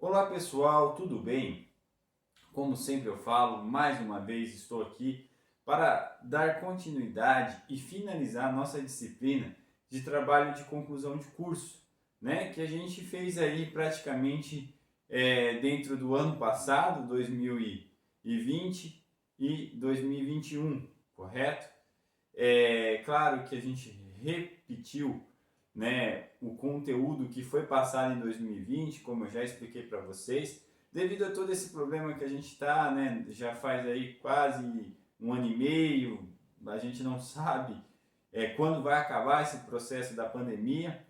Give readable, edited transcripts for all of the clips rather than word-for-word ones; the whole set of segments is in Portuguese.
Olá pessoal, tudo bem? Como sempre eu falo, mais uma vez estou aqui para dar continuidade e finalizar a nossa disciplina de trabalho de conclusão de curso, né? Que a gente fez aí praticamente dentro do ano passado, 2020 e 2021, correto? É claro que a gente repetiu, né, o conteúdo que foi passado em 2020, como eu já expliquei para vocês, devido a todo esse problema que a gente está, né, já faz aí quase um ano e meio, a gente não sabe quando vai acabar esse processo da pandemia.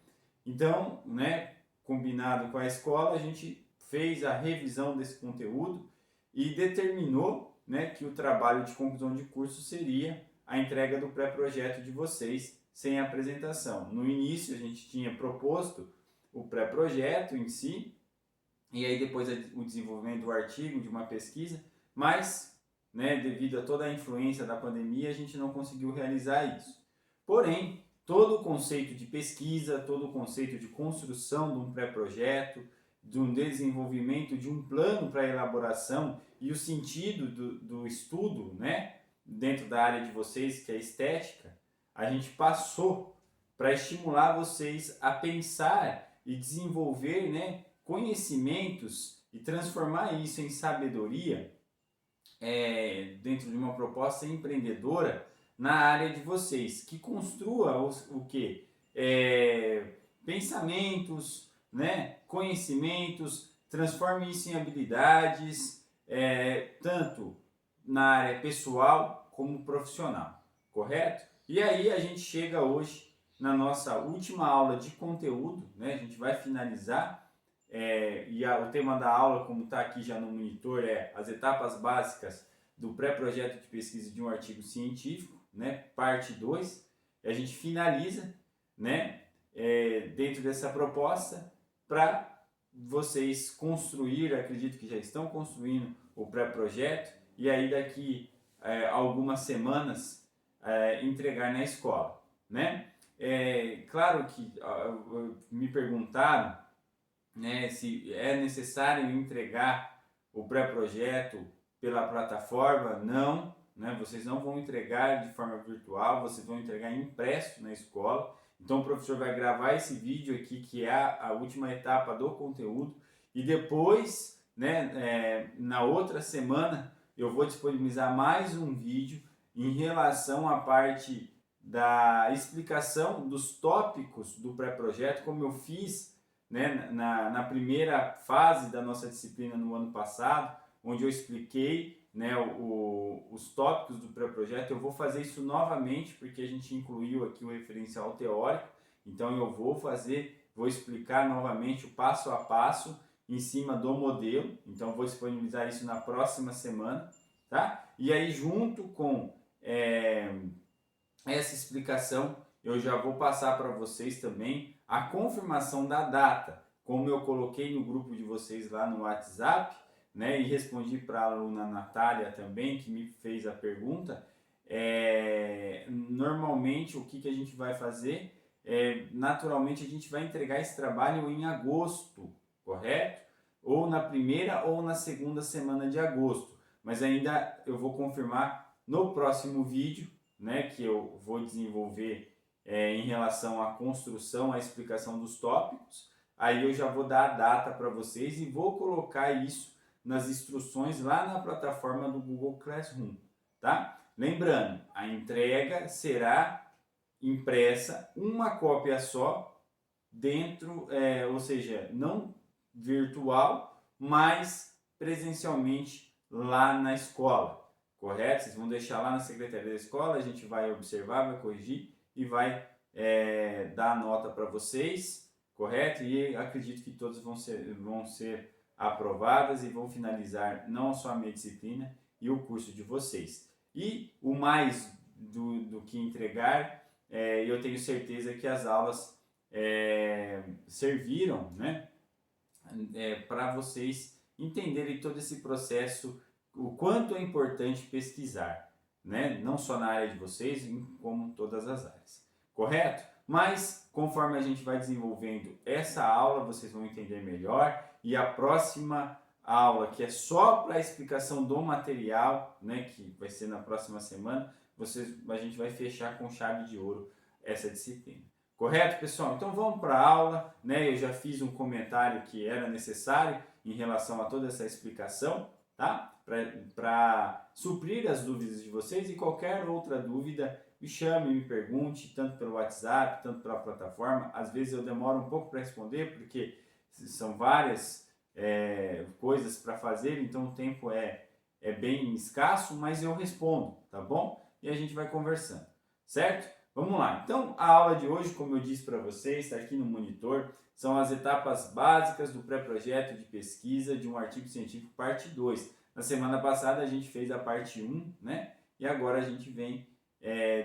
Então, né, combinado com a escola, a gente fez a revisão desse conteúdo e determinou, né, que o trabalho de conclusão de curso seria a entrega do pré-projeto de vocês sem apresentação. No início, a gente tinha proposto o pré-projeto em si, e aí depois o desenvolvimento do artigo, de uma pesquisa, mas, né, devido a toda a influência da pandemia, a gente não conseguiu realizar isso. Porém, todo o conceito de pesquisa, todo o conceito de construção de um pré-projeto, de um desenvolvimento de um plano para elaboração e o sentido do estudo, né, dentro da área de vocês, que é estética, a gente passou para estimular vocês a pensar e desenvolver, né, conhecimentos e transformar isso em sabedoria dentro de uma proposta empreendedora na área de vocês, que construa o que? Pensamentos, né? Conhecimentos, transforme isso em habilidades, tanto na área pessoal como profissional, correto? E aí a gente chega hoje na nossa última aula de conteúdo, né? A gente vai finalizar o tema da aula, como está aqui já no monitor, é as etapas básicas do pré-projeto de pesquisa de um artigo científico, né, parte 2. A gente finaliza, né, dentro dessa proposta para vocês construir, acredito que já estão construindo o pré-projeto, e aí daqui algumas semanas entregar na escola, né? Claro que me perguntaram, né, se é necessário entregar o pré-projeto pela plataforma. Não, né, vocês não vão entregar de forma virtual, vocês vão entregar impresso na escola. Então o professor vai gravar esse vídeo aqui, que é a última etapa do conteúdo, e depois, né, na outra semana, eu vou disponibilizar mais um vídeo em relação à parte da explicação dos tópicos do pré-projeto, como eu fiz, né, na primeira fase da nossa disciplina no ano passado, onde eu expliquei, né, os tópicos do pré-projeto. Eu vou fazer isso novamente, porque a gente incluiu aqui o referencial teórico, então eu vou explicar novamente o passo a passo em cima do modelo, então vou disponibilizar isso na próxima semana, tá? E aí, junto com essa explicação, eu já vou passar para vocês também a confirmação da data, como eu coloquei no grupo de vocês lá no WhatsApp, né, e respondi para a aluna Natália também, que me fez a pergunta. Normalmente, o que a gente vai fazer? Naturalmente, a gente vai entregar esse trabalho em agosto, correto? Ou na primeira ou na segunda semana de agosto. Mas ainda eu vou confirmar no próximo vídeo, né, que eu vou desenvolver em relação à construção, à explicação dos tópicos. Aí eu já vou dar a data para vocês e vou colocar isso nas instruções lá na plataforma do Google Classroom, tá? Lembrando, a entrega será impressa uma cópia só dentro, ou seja, não virtual, mas presencialmente lá na escola, correto? Vocês vão deixar lá na secretaria da escola, a gente vai observar, vai corrigir e vai dar a nota para vocês, correto? E acredito que todas vão ser aprovadas e vão finalizar não só a minha disciplina e o curso de vocês. E o mais do que entregar, eu tenho certeza que as aulas serviram, né, para vocês entenderem todo esse processo, o quanto é importante pesquisar, né, não só na área de vocês, como em todas as áreas, correto? Mas conforme a gente vai desenvolvendo essa aula, vocês vão entender melhor e a próxima aula, que é só para a explicação do material, né, que vai ser na próxima semana, a gente vai fechar com chave de ouro essa disciplina. Correto, pessoal? Então vamos para a aula, né? Eu já fiz um comentário que era necessário em relação a toda essa explicação, tá? Para suprir as dúvidas de vocês, e qualquer outra dúvida, me chame, me pergunte, tanto pelo WhatsApp, tanto pela plataforma. Às vezes eu demoro um pouco para responder, porque são várias coisas para fazer, então o tempo é bem escasso, mas eu respondo, tá bom? E a gente vai conversando, certo? Vamos lá. Então, a aula de hoje, como eu disse para vocês, está aqui no monitor, são as etapas básicas do pré-projeto de pesquisa de um artigo científico, parte 2. Na semana passada a gente fez a parte 1, né? E agora a gente vem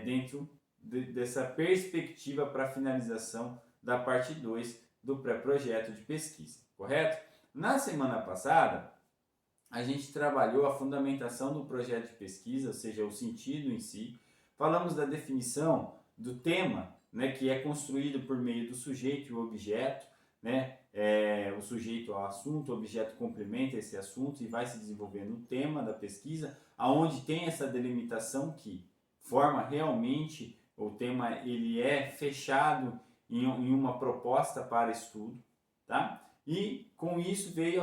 dentro dessa perspectiva para a finalização da parte 2 do pré-projeto de pesquisa, correto? Na semana passada, a gente trabalhou a fundamentação do projeto de pesquisa, ou seja, o sentido em si. Falamos da definição do tema, né, que é construído por meio do sujeito e o objeto, né? O sujeito é o assunto, o objeto complementa esse assunto e vai se desenvolvendo o tema da pesquisa, aonde tem essa delimitação que forma realmente o tema, ele é fechado em uma proposta para estudo, tá? E com isso vem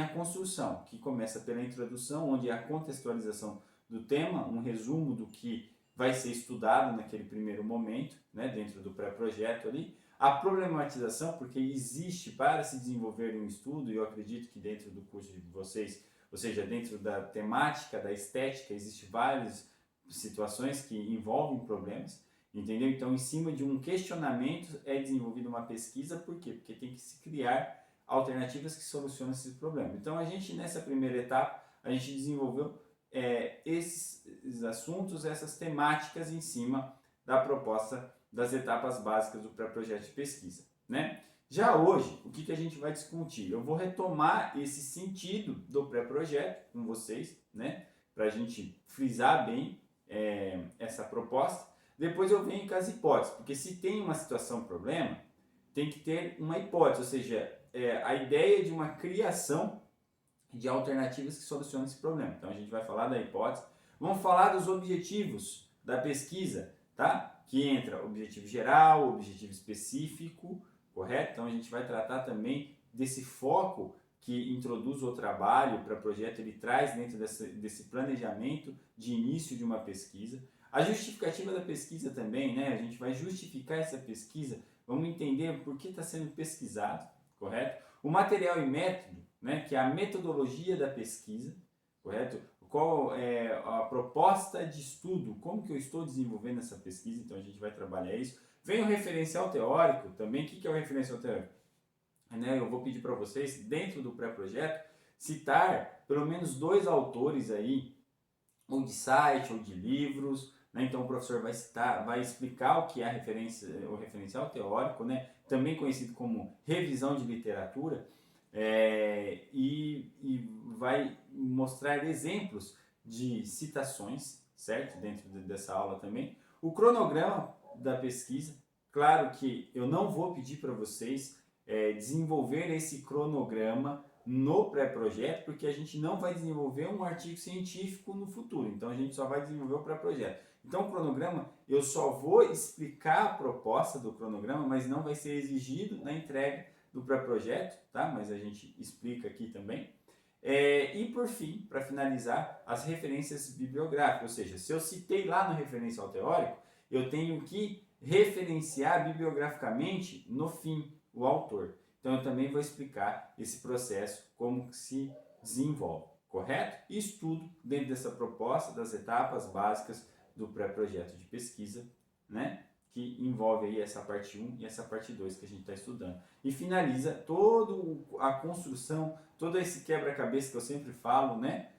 a construção, que começa pela introdução, onde é a contextualização do tema, um resumo do que vai ser estudado naquele primeiro momento, né, dentro do pré-projeto ali. A problematização, porque existe para se desenvolver um estudo, e eu acredito que dentro do curso de vocês, ou seja, dentro da temática, da estética, existem várias situações que envolvem problemas, entendeu? Então, em cima de um questionamento é desenvolvida uma pesquisa, por quê? Porque tem que se criar alternativas que solucionam esse problema. Então, a gente, nessa primeira etapa, a gente desenvolveu esses assuntos, essas temáticas em cima da proposta das etapas básicas do pré-projeto de pesquisa, né? Já hoje, o que a gente vai discutir? Eu vou retomar esse sentido do pré-projeto com vocês, né? Para a gente frisar bem essa proposta. Depois eu venho com as hipóteses, porque se tem uma situação problema, tem que ter uma hipótese, ou seja, a ideia de uma criação de alternativas que solucionem esse problema. Então a gente vai falar da hipótese, vamos falar dos objetivos da pesquisa, tá? Que entra objetivo geral, objetivo específico, correto? Então a gente vai tratar também desse foco que introduz o trabalho para projeto, ele traz dentro desse planejamento de início de uma pesquisa. A justificativa da pesquisa também, né? A gente vai justificar essa pesquisa, vamos entender por que está sendo pesquisado, correto? O material e método, né? Que é a metodologia da pesquisa, correto? Qual é a proposta de estudo, como que eu estou desenvolvendo essa pesquisa, então a gente vai trabalhar isso. Vem o referencial teórico também. O que é o referencial teórico? Eu vou pedir para vocês, dentro do pré-projeto, citar pelo menos 2 autores aí, ou de site, ou de livros, né? Então o professor vai explicar o que é o referencial teórico, né? Também conhecido como revisão de literatura, e vai mostrar exemplos de citações, certo? Dentro dessa aula também. O cronograma da pesquisa, claro que eu não vou pedir para vocês desenvolver esse cronograma no pré-projeto, porque a gente não vai desenvolver um artigo científico no futuro, então a gente só vai desenvolver o pré-projeto. Então o cronograma, eu só vou explicar a proposta do cronograma, mas não vai ser exigido na entrega do pré-projeto, tá? Mas a gente explica aqui também. E por fim, para finalizar, as referências bibliográficas, ou seja, se eu citei lá no referencial teórico, eu tenho que referenciar bibliograficamente no fim o autor. Então eu também vou explicar esse processo, como que se desenvolve, correto? Isso tudo dentro dessa proposta das etapas básicas do pré-projeto de pesquisa, né? Que envolve aí essa parte 1 e essa parte 2 que a gente está estudando. E finaliza toda a construção, todo esse quebra-cabeça que eu sempre falo, né?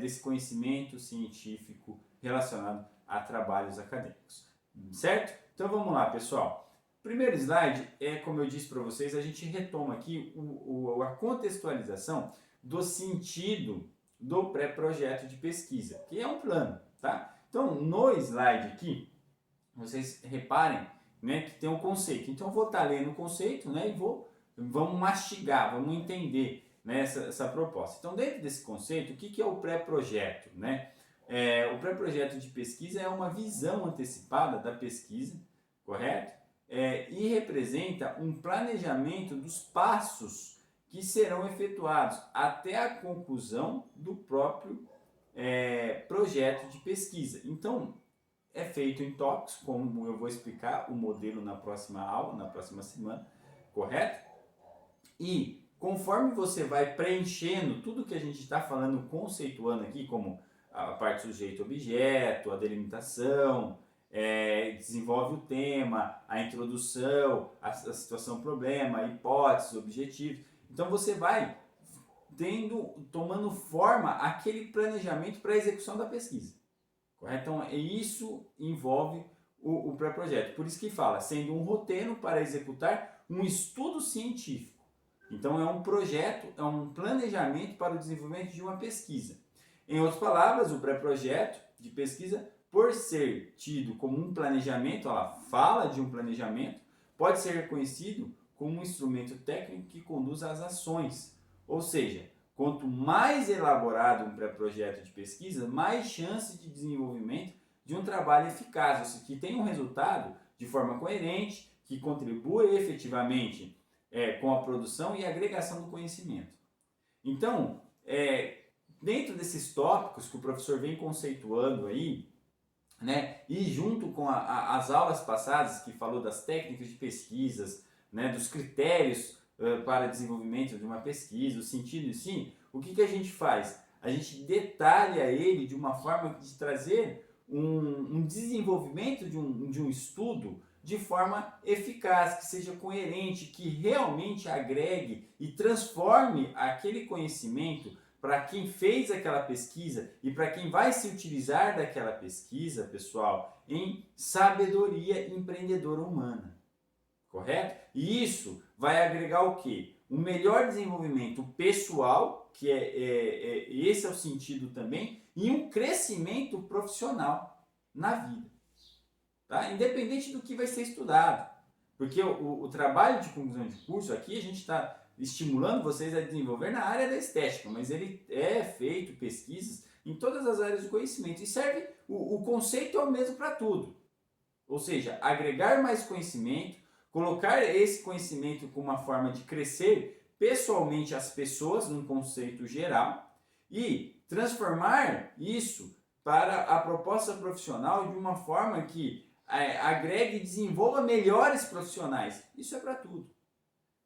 Desse conhecimento científico relacionado a trabalhos acadêmicos. Certo? Então vamos lá, pessoal. Primeiro slide como eu disse para vocês, a gente retoma aqui a contextualização do sentido do pré-projeto de pesquisa, que é um plano, tá? Então, no slide aqui, vocês reparem, né, que tem um conceito. Então, eu vou estar lendo o conceito, né, e vou vamos mastigar, vamos entender, né, essa proposta. Então, dentro desse conceito, o que é o pré-projeto, né? O pré-projeto de pesquisa é uma visão antecipada da pesquisa, correto? E representa um planejamento dos passos que serão efetuados até a conclusão do próprio projeto de pesquisa. Então, é feito em tópicos, como eu vou explicar o modelo na próxima aula, na próxima semana, correto? E conforme você vai preenchendo tudo que a gente está falando, conceituando aqui, como a parte sujeito-objeto, a delimitação, desenvolve o tema, a introdução, a situação-problema, a hipótese, objetivos. Então você vai tomando forma aquele planejamento para a execução da pesquisa. Correto? Então isso envolve o pré-projeto. Por isso que fala, sendo um roteiro para executar um estudo científico. Então é um projeto, é um planejamento para o desenvolvimento de uma pesquisa. Em outras palavras, o pré-projeto de pesquisa, por ser tido como um planejamento, ela fala de um planejamento, pode ser reconhecido como um instrumento técnico que conduz às ações. Ou seja, quanto mais elaborado um pré-projeto de pesquisa, mais chance de desenvolvimento de um trabalho eficaz, ou seja, que tenha um resultado de forma coerente, que contribua efetivamente com a produção e agregação do conhecimento. Então, dentro desses tópicos que o professor vem conceituando aí, né, e junto com as aulas passadas que falou das técnicas de pesquisas, né, dos critérios para desenvolvimento de uma pesquisa, o sentido em si, o que a gente faz? A gente detalha ele de uma forma de trazer um desenvolvimento de um estudo de forma eficaz, que seja coerente, que realmente agregue e transforme aquele conhecimento para quem fez aquela pesquisa e para quem vai se utilizar daquela pesquisa, pessoal, em sabedoria empreendedora humana. Correto? E isso vai agregar o quê? Um melhor desenvolvimento pessoal, que esse é o sentido também, e um crescimento profissional na vida. Tá? Independente do que vai ser estudado. Porque o trabalho de conclusão de curso aqui, a gente está estimulando vocês a desenvolver na área da estética, mas ele é feito pesquisas em todas as áreas do conhecimento e serve, o conceito é o mesmo para tudo. Ou seja, agregar mais conhecimento, colocar esse conhecimento como uma forma de crescer pessoalmente as pessoas num conceito geral e transformar isso para a proposta profissional de uma forma que agregue e desenvolva melhores profissionais. Isso é para tudo.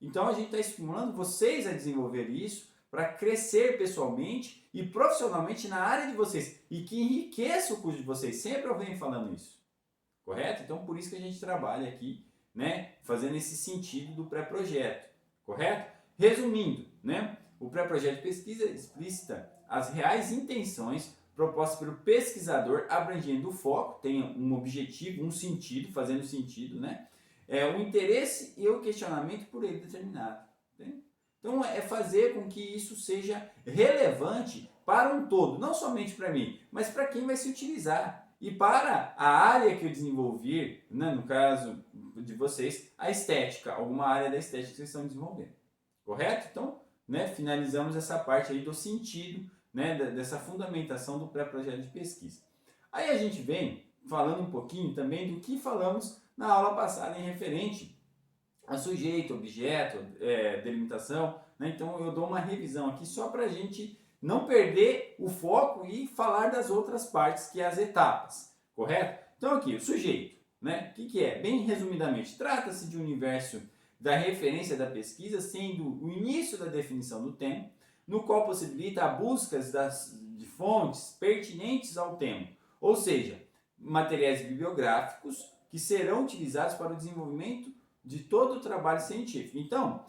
Então a gente está estimulando vocês a desenvolver isso para crescer pessoalmente e profissionalmente na área de vocês e que enriqueça o curso de vocês. Sempre eu venho falando isso. Correto? Então por isso que a gente trabalha aqui, né, fazendo esse sentido do pré-projeto. Correto? Resumindo, né, o pré-projeto de pesquisa explicita as reais intenções propostas pelo pesquisador, abrangendo o foco, tem um objetivo, um sentido, fazendo sentido, né? O interesse e o questionamento por ele determinado. Né? Então é fazer com que isso seja relevante para um todo, não somente para mim, mas para quem vai se utilizar. E para a área que eu desenvolver, né, no caso de vocês, a estética, alguma área da estética que vocês estão desenvolvendo. Correto? Então, né, finalizamos essa parte aí do sentido, né, dessa fundamentação do pré-projeto de pesquisa. Aí a gente vem falando um pouquinho também do que falamos na aula passada em referente a sujeito, objeto, delimitação, né? Então eu dou uma revisão aqui só para a gente não perder o foco e falar das outras partes, que é as etapas, correto? Então aqui, o sujeito, né? O que é? Bem resumidamente, trata-se de um universo da referência da pesquisa, sendo o início da definição do tema, no qual possibilita a busca de fontes pertinentes ao tema, ou seja, materiais bibliográficos que serão utilizados para o desenvolvimento de todo o trabalho científico. Então,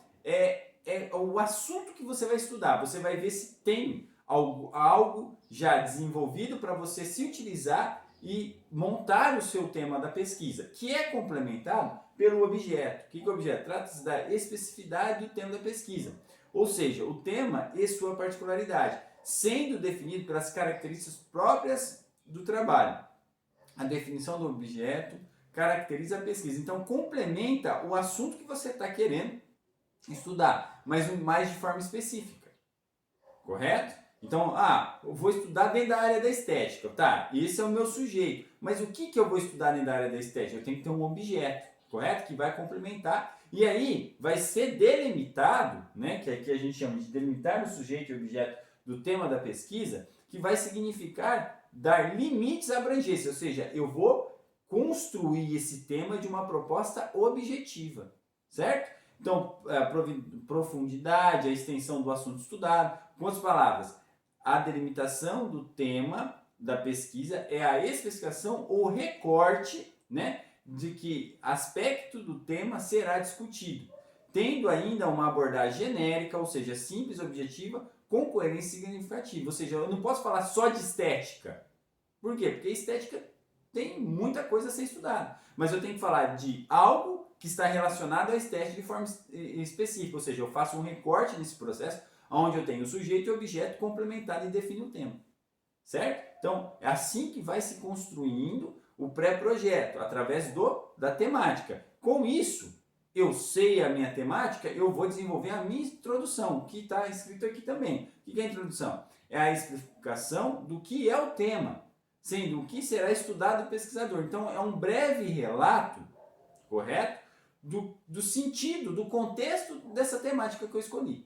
o assunto que você vai estudar, você vai ver se tem algo já desenvolvido para você se utilizar e montar o seu tema da pesquisa, que é complementado pelo objeto. O que é o objeto? Trata-se da especificidade do tema da pesquisa, ou seja, o tema e sua particularidade, sendo definido pelas características próprias do trabalho. A definição do objeto caracteriza a pesquisa, então complementa o assunto que você está querendo estudar, mas mais de forma específica, correto? Então, eu vou estudar dentro da área da estética, tá? Esse é o meu sujeito. Mas o que eu vou estudar dentro da área da estética? Eu tenho que ter um objeto, correto? Que vai complementar. E aí vai ser delimitado, né? Que aqui a gente chama de delimitar o sujeito e objeto do tema da pesquisa, que vai significar dar limites à abrangência. Ou seja, eu vou construir esse tema de uma proposta objetiva, certo? Então, a profundidade, a extensão do assunto estudado. Com outras palavras, a delimitação do tema da pesquisa é a especificação ou recorte, né, de que aspecto do tema será discutido, tendo ainda uma abordagem genérica, ou seja, simples, objetiva, com coerência significativa. Ou seja, eu não posso falar só de estética. Por quê? Porque estética tem muita coisa a ser estudada. Mas eu tenho que falar de algo que está relacionado à estética de forma específica. Ou seja, eu faço um recorte nesse processo onde eu tenho o sujeito e o objeto complementado e defino o tema. Certo? Então, é assim que vai se construindo o pré-projeto, através da temática. Com isso, eu sei a minha temática, eu vou desenvolver a minha introdução, que está escrito aqui também. O que é a introdução? É a explicação do que é o tema, sendo o que será estudado do pesquisador. Então, é um breve relato, correto? Do sentido, do contexto dessa temática que eu escolhi.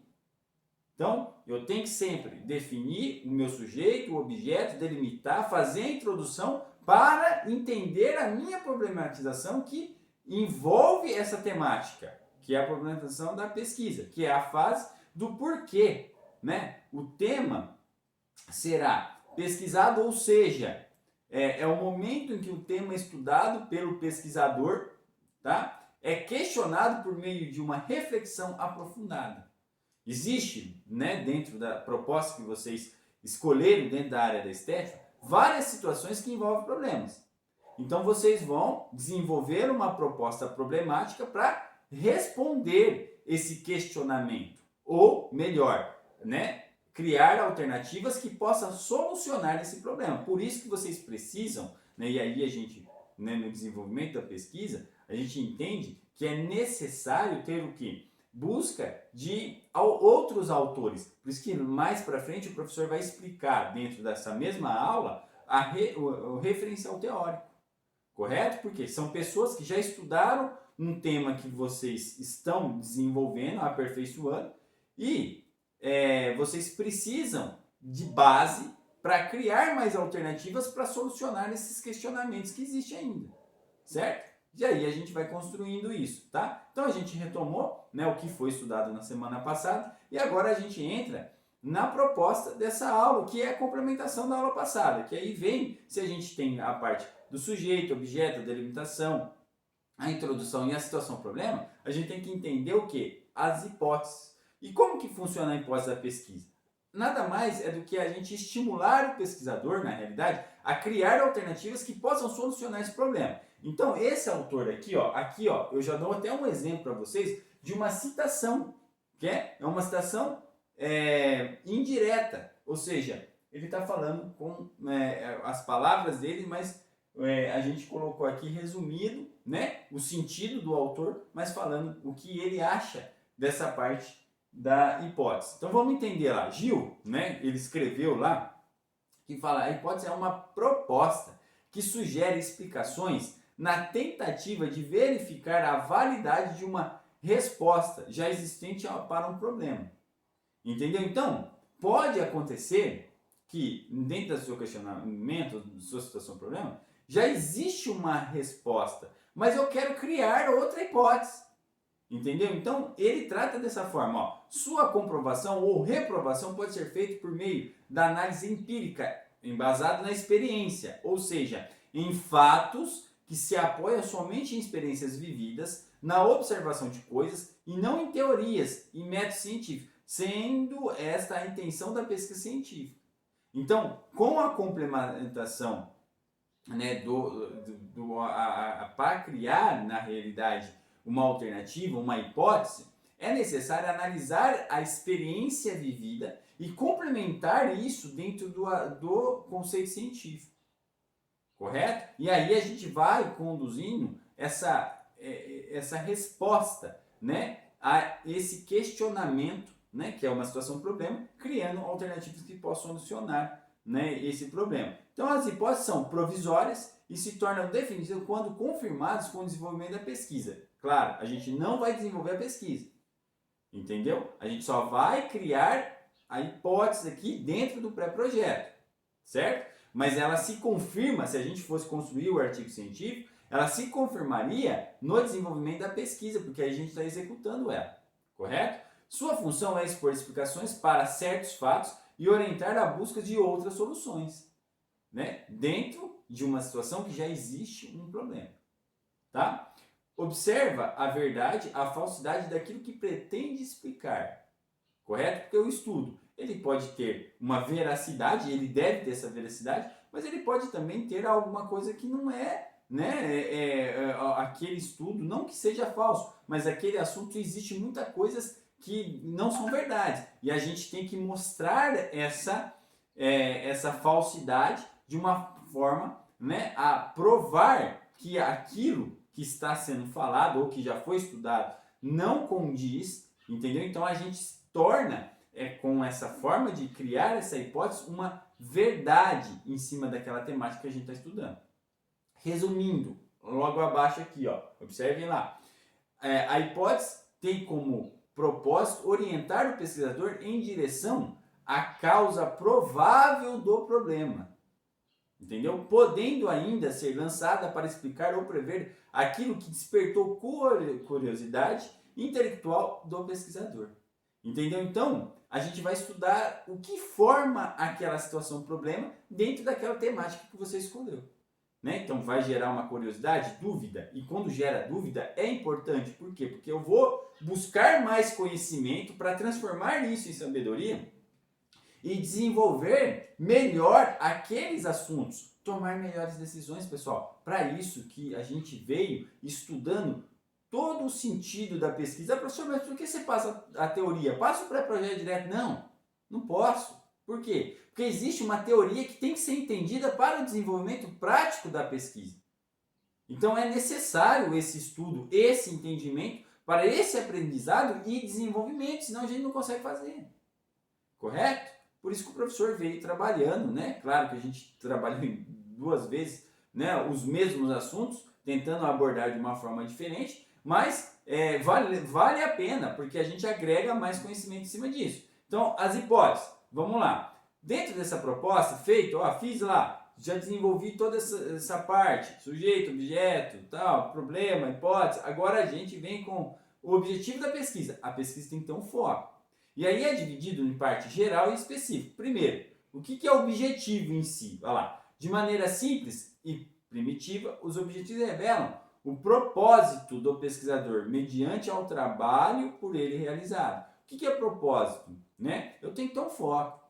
Então, eu tenho que sempre definir o meu sujeito, o objeto, delimitar, fazer a introdução para entender a minha problematização que envolve essa temática, que é a problematização da pesquisa, que é a fase do porquê, né? O tema será pesquisado, ou seja, é o momento em que o tema estudado pelo pesquisador, tá? É questionado por meio de uma reflexão aprofundada. Existe, né, dentro da proposta que vocês escolheram dentro da área da estética, várias situações que envolvem problemas. Então vocês vão desenvolver uma proposta problemática para responder esse questionamento. Ou melhor, né, criar alternativas que possam solucionar esse problema. Por isso que vocês precisam, né, e aí a gente, né, no desenvolvimento da pesquisa, a gente entende que é necessário ter o quê? Busca de outros autores. Por isso que mais para frente o professor vai explicar dentro dessa mesma aula o referencial teórico, correto? Porque são pessoas que já estudaram um tema que vocês estão desenvolvendo, aperfeiçoando, e vocês precisam de base para criar mais alternativas para solucionar esses questionamentos que existem ainda, certo? E aí a gente vai construindo isso, tá? Então a gente retomou, né, o que foi estudado na semana passada e agora a gente entra na proposta dessa aula, que é a complementação da aula passada, que aí vem, se a gente tem a parte do sujeito, objeto, delimitação, a introdução e a situação-problema, a gente tem que entender o quê? As hipóteses. E como que funciona a hipótese da pesquisa? Nada mais é do que a gente estimular o pesquisador, na realidade, a criar alternativas que possam solucionar esse problema. Então, esse autor aqui, eu já dou até um exemplo para vocês de uma citação, que é uma citação indireta, ou seja, ele está falando com as palavras dele, mas a gente colocou aqui resumido, né, o sentido do autor, mas falando o que ele acha dessa parte da hipótese. Então vamos entender lá. Gil, né, ele escreveu lá que fala: a hipótese é uma proposta que sugere explicações na tentativa de verificar a validade de uma resposta já existente para um problema. Entendeu? Então, pode acontecer que dentro do seu questionamento, da sua situação problema, já existe uma resposta, mas eu quero criar outra hipótese. Entendeu? Então, ele trata dessa forma, ó. Sua comprovação ou reprovação pode ser feita por meio da análise empírica, embasada na experiência, ou seja, em fatos que se apoiam somente em experiências vividas, na observação de coisas e não em teorias e métodos científicos, sendo esta a intenção da pesquisa científica. Então, com a complementação, né, para criar, na realidade, uma alternativa, uma hipótese, é necessário analisar a experiência vivida e complementar isso dentro do conceito científico. Correto? E aí a gente vai conduzindo essa resposta, né, a esse questionamento, né, que é uma situação problema, criando alternativas que possam solucionar, né, esse problema. Então as hipóteses são provisórias e se tornam definitivas quando confirmadas com o desenvolvimento da pesquisa. Claro, a gente não vai desenvolver a pesquisa, entendeu? A gente só vai criar a hipótese aqui dentro do pré-projeto, certo? Mas ela se confirma, se a gente fosse construir o artigo científico, ela se confirmaria no desenvolvimento da pesquisa, porque aí a gente está executando ela, correto? Sua função é expor explicações para certos fatos e orientar a busca de outras soluções, né? Dentro de uma situação que já existe um problema, tá? Observa a verdade, a falsidade daquilo que pretende explicar, correto? Porque o estudo, ele pode ter uma veracidade, ele deve ter essa veracidade, mas ele pode também ter alguma coisa que não é, né, aquele estudo, não que seja falso, mas aquele assunto existe muitas coisas que não são verdades. E a gente tem que mostrar essa falsidade de uma forma, né, a provar que aquilo que está sendo falado ou que já foi estudado não condiz, entendeu? Então a gente torna com essa forma de criar essa hipótese uma verdade em cima daquela temática que a gente está estudando. Resumindo, logo abaixo aqui, ó, observem lá. A hipótese tem como propósito orientar o pesquisador em direção à causa provável do problema, entendeu? Podendo ainda ser lançada para explicar ou prever aquilo que despertou curiosidade intelectual do pesquisador, entendeu? Então, a gente vai estudar o que forma aquela situação problema dentro daquela temática que você escolheu, né? Então vai gerar uma curiosidade, dúvida, e quando gera dúvida é importante, por quê? Porque eu vou buscar mais conhecimento para transformar isso em sabedoria e desenvolver melhor aqueles assuntos, tomar melhores decisões, pessoal. Para isso que a gente veio estudando todo o sentido da pesquisa. Professor, mas por que você passa a teoria? Passa o pré-projeto direto? Não, não posso. Por quê? Porque existe uma teoria que tem que ser entendida para o desenvolvimento prático da pesquisa. Então é necessário esse estudo, esse entendimento para esse aprendizado e desenvolvimento, senão a gente não consegue fazer. Correto? Por isso que o professor veio trabalhando, né? Claro que a gente trabalhou duas vezes, né, os mesmos assuntos, tentando abordar de uma forma diferente, mas vale a pena, porque a gente agrega mais conhecimento em cima disso. Então, as hipóteses, vamos lá. Dentro dessa proposta, feito, ó, fiz lá, já desenvolvi toda essa parte, sujeito, objeto, tal, problema, hipótese. Agora a gente vem com o objetivo da pesquisa. A pesquisa tem que ter um foco. E aí é dividido em parte geral e específica. Primeiro, o que é o objetivo em si? Olha lá. De maneira simples e primitiva, os objetivos revelam o propósito do pesquisador mediante ao trabalho por ele realizado. O que é propósito? Né? Eu tenho que ter um foco.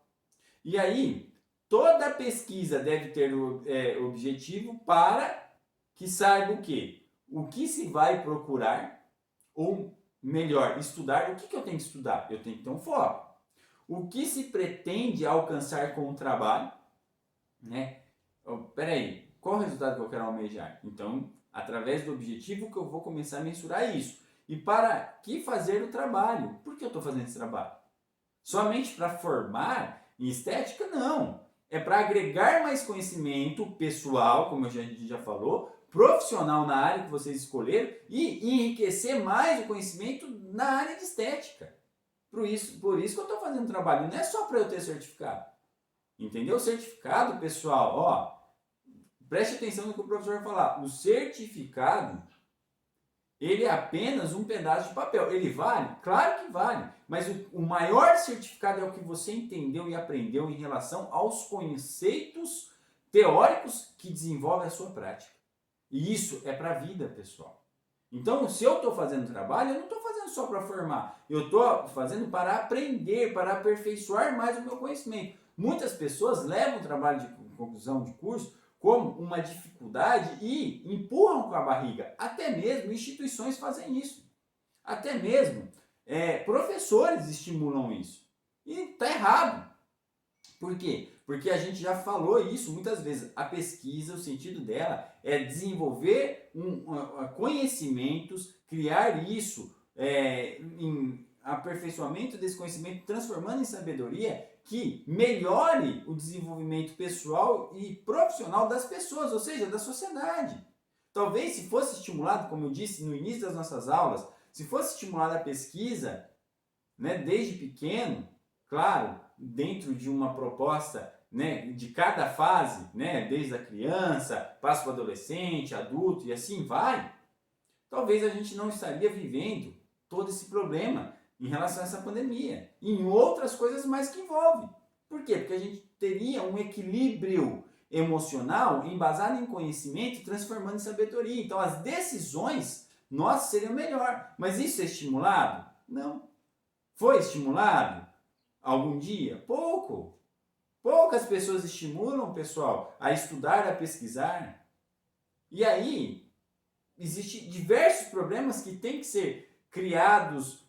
E aí, toda pesquisa deve ter o objetivo para que saiba o quê? O que se vai procurar, ou melhor, estudar. O que eu tenho que estudar? Eu tenho que ter um foco. O que se pretende alcançar com o trabalho, né? Peraí, qual o resultado que eu quero almejar? Então, através do objetivo que eu vou começar a mensurar isso. E para que fazer o trabalho? Por que eu estou fazendo esse trabalho? Somente para formar em estética? Não. É para agregar mais conhecimento pessoal, como a gente já falou, profissional na área que vocês escolheram e enriquecer mais o conhecimento na área de estética. Por isso que eu estou fazendo trabalho, não é só para eu ter certificado. Entendeu? O certificado, pessoal, ó, preste atenção no que o professor vai falar. O certificado, ele é apenas um pedaço de papel. Ele vale? Claro que vale. Mas o maior certificado é o que você entendeu e aprendeu em relação aos conceitos teóricos que desenvolvem a sua prática. E isso é para a vida, pessoal. Então, se eu estou fazendo trabalho, eu não estou fazendo só para formar. Eu estou fazendo para aprender, para aperfeiçoar mais o meu conhecimento. Muitas pessoas levam o trabalho de conclusão de curso como uma dificuldade e empurram com a barriga. Até mesmo instituições fazem isso. Até mesmo professores estimulam isso. E está errado. Por quê? Porque a gente já falou isso muitas vezes. A pesquisa, o sentido dela é desenvolver conhecimentos, criar isso em aperfeiçoamento desse conhecimento, transformando em sabedoria que melhore o desenvolvimento pessoal e profissional das pessoas, ou seja, da sociedade. Talvez se fosse estimulado, como eu disse no início das nossas aulas, se fosse estimulada a pesquisa, né, desde pequeno, claro, dentro de uma proposta, né, de cada fase, né, desde a criança, passa para o adolescente, adulto e assim vai, talvez a gente não estaria vivendo todo esse problema em relação a essa pandemia e em outras coisas mais que envolve. Por quê? Porque a gente teria um equilíbrio emocional embasado em conhecimento, transformando em sabedoria. Então as decisões nossas seriam melhor. Mas isso é estimulado? Não. Foi estimulado algum dia? Pouco. Poucas pessoas estimulam o pessoal a estudar, a pesquisar. E aí, existem diversos problemas que têm que ser criados,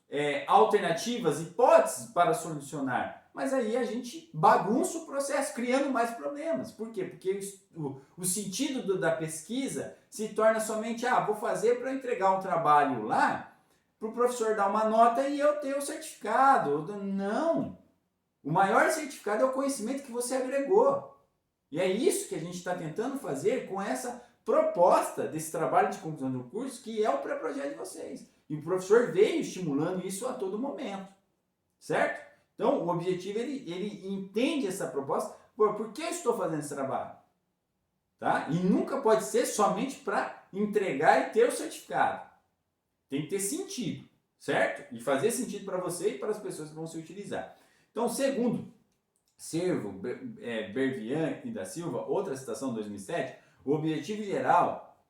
alternativas, hipóteses para solucionar. Mas aí a gente bagunça o processo, criando mais problemas. Por quê? Porque o sentido da pesquisa se torna somente, vou fazer para entregar um trabalho lá, para o professor dar uma nota e eu ter o certificado. Não! O maior certificado é o conhecimento que você agregou. E é isso que a gente está tentando fazer com essa proposta desse trabalho de conclusão do curso, que é o pré-projeto de vocês. E o professor veio estimulando isso a todo momento. Certo? Então, o objetivo, ele entende essa proposta. Por que eu estou fazendo esse trabalho? Tá? E nunca pode ser somente para entregar e ter o certificado. Tem que ter sentido, certo? E fazer sentido para você e para as pessoas que vão se utilizar. Então, segundo Cervo, Bervian e da Silva, outra citação de 2007, o objetivo geral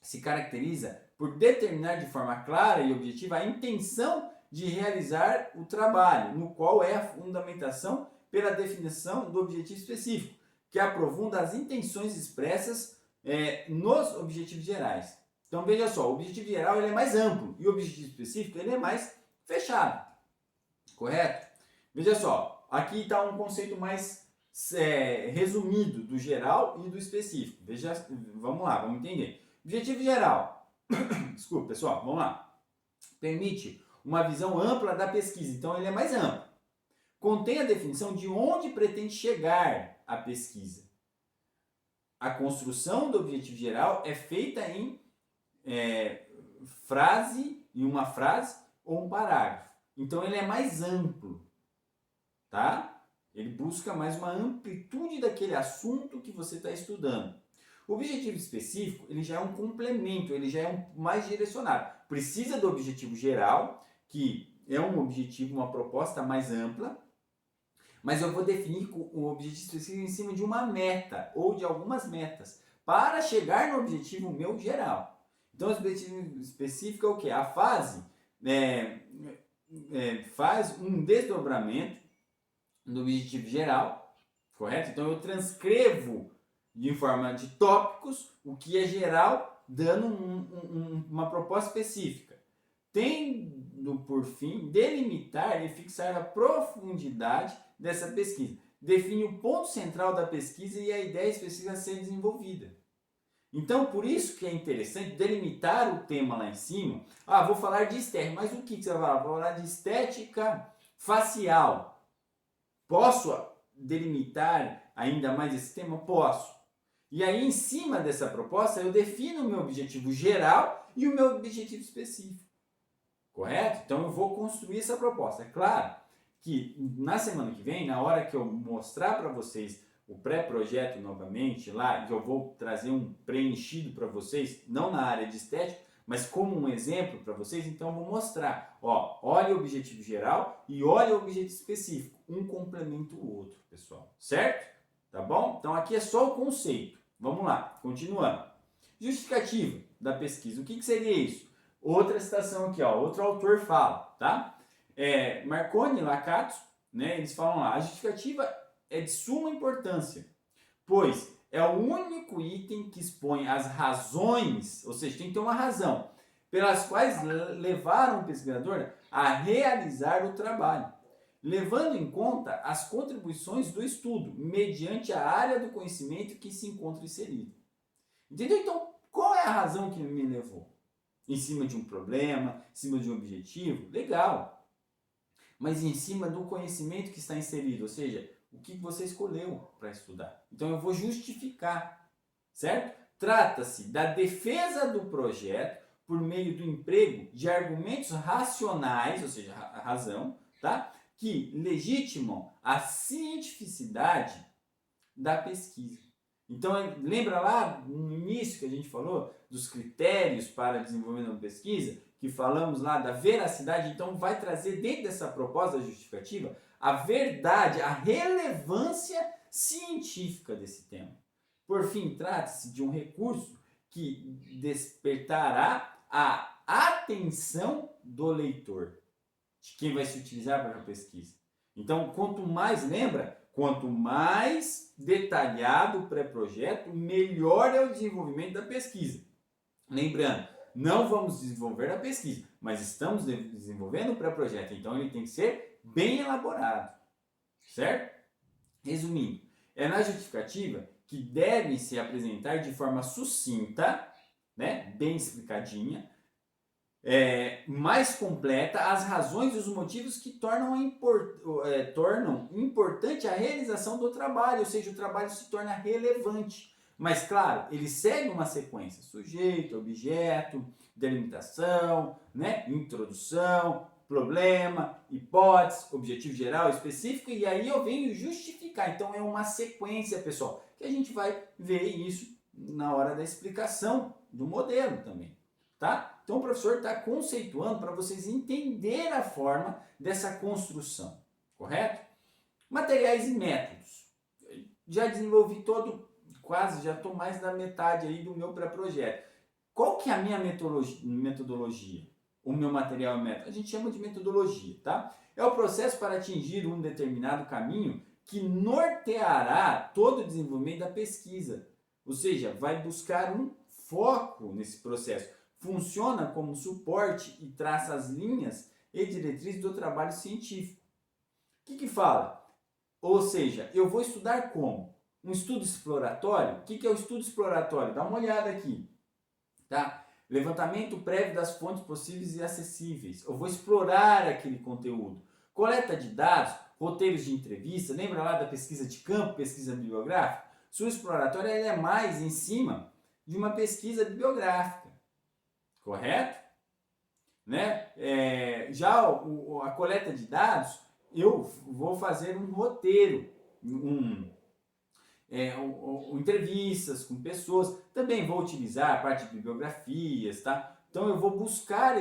se caracteriza por determinar de forma clara e objetiva a intenção de realizar o trabalho, no qual é a fundamentação pela definição do objetivo específico, que aprofunda as intenções expressas nos objetivos gerais. Então veja só, o objetivo geral ele é mais amplo e o objetivo específico ele é mais fechado, correto? Veja só, aqui está um conceito mais resumido do geral e do específico. Vamos lá, vamos entender. Objetivo geral, desculpa pessoal, vamos lá. Permite uma visão ampla da pesquisa, então ele é mais amplo. Contém a definição de onde pretende chegar a pesquisa. A construção do objetivo geral é feita em uma frase ou um parágrafo. Então ele é mais amplo, tá? Ele busca mais uma amplitude daquele assunto que você está estudando. O objetivo específico, ele já é um complemento, ele já é mais direcionado. Precisa do objetivo geral, que é um objetivo, uma proposta mais ampla, mas eu vou definir o objetivo específico em cima de uma meta ou de algumas metas para chegar no objetivo meu geral. Então, o objetivo específico é o quê? A fase faz um desdobramento do objetivo geral, correto? Então, eu transcrevo em forma de tópicos o que é geral, dando uma proposta específica. Tendo por fim delimitar e fixar a profundidade dessa pesquisa. Define o ponto central da pesquisa e a ideia específica a ser desenvolvida. Então, por isso que é interessante delimitar o tema lá em cima. Vou falar de estética, mas o que você vai falar? Vou falar de estética facial. Posso delimitar ainda mais esse tema? Posso. E aí, em cima dessa proposta, eu defino o meu objetivo geral e o meu objetivo específico. Correto? Então, eu vou construir essa proposta. É claro que na semana que vem, na hora que eu mostrar para vocês o pré-projeto novamente lá, que eu vou trazer um preenchido para vocês, não na área de estética, mas como um exemplo para vocês, então eu vou mostrar, olha o objetivo geral e olha o objetivo específico, um complementa o outro, pessoal, certo? Tá bom? Então aqui é só o conceito, vamos lá, continuando. Justificativa da pesquisa, o que seria isso? Outra citação aqui, outro autor fala, tá? Marconi e Lacato, né, eles falam lá, a justificativa é de suma importância, pois é o único item que expõe as razões, ou seja, tem que ter uma razão, pelas quais levaram o pesquisador a realizar o trabalho, levando em conta as contribuições do estudo, mediante a área do conhecimento que se encontra inserido. Entendeu? Então, qual é a razão que me levou? Em cima de um problema, em cima de um objetivo? Legal. Mas em cima do conhecimento que está inserido, ou seja, o que você escolheu para estudar. Então eu vou justificar, certo? Trata-se da defesa do projeto por meio do emprego de argumentos racionais, ou seja, a razão, tá? Que legitimam a cientificidade da pesquisa. Então, lembra lá no início que a gente falou dos critérios para desenvolvimento da pesquisa, que falamos lá da veracidade? Então, vai trazer dentro dessa proposta justificativa a verdade, a relevância científica desse tema. Por fim, trata-se de um recurso que despertará a atenção do leitor, de quem vai se utilizar para a pesquisa. Então, quanto mais detalhado o pré-projeto, melhor é o desenvolvimento da pesquisa. Lembrando, não vamos desenvolver a pesquisa, mas estamos desenvolvendo o pré-projeto, então ele tem que ser bem elaborado, certo? Resumindo, é na justificativa que devem se apresentar de forma sucinta, né, bem explicadinha, mais completa, as razões e os motivos que tornam importante a realização do trabalho, ou seja, o trabalho se torna relevante. Mas, claro, ele segue uma sequência: sujeito, objeto, delimitação, né, introdução, problema, hipótese, objetivo geral, específico, e aí eu venho justificar. Então é uma sequência, pessoal, que a gente vai ver isso na hora da explicação do modelo também, tá? Então o professor está conceituando para vocês entenderem a forma dessa construção, correto? Materiais e métodos. Já desenvolvi quase, já estou mais da metade aí do meu pré-projeto. Qual que é a minha metodologia? O meu material e método? A gente chama de metodologia, tá? É o processo para atingir um determinado caminho que norteará todo o desenvolvimento da pesquisa. Ou seja, vai buscar um foco nesse processo. Funciona como suporte e traça as linhas e diretrizes do trabalho científico. O que fala? Ou seja, eu vou estudar como? Um estudo exploratório? O que é o estudo exploratório? Dá uma olhada aqui, tá? Levantamento prévio das fontes possíveis e acessíveis. Eu vou explorar aquele conteúdo. Coleta de dados, roteiros de entrevista. Lembra lá da pesquisa de campo, pesquisa bibliográfica? Sua exploratória é mais em cima de uma pesquisa bibliográfica. Correto? Né? Já a coleta de dados, eu vou fazer um roteiro, entrevistas com pessoas. Também vou utilizar a parte de bibliografias, tá? Então eu vou buscar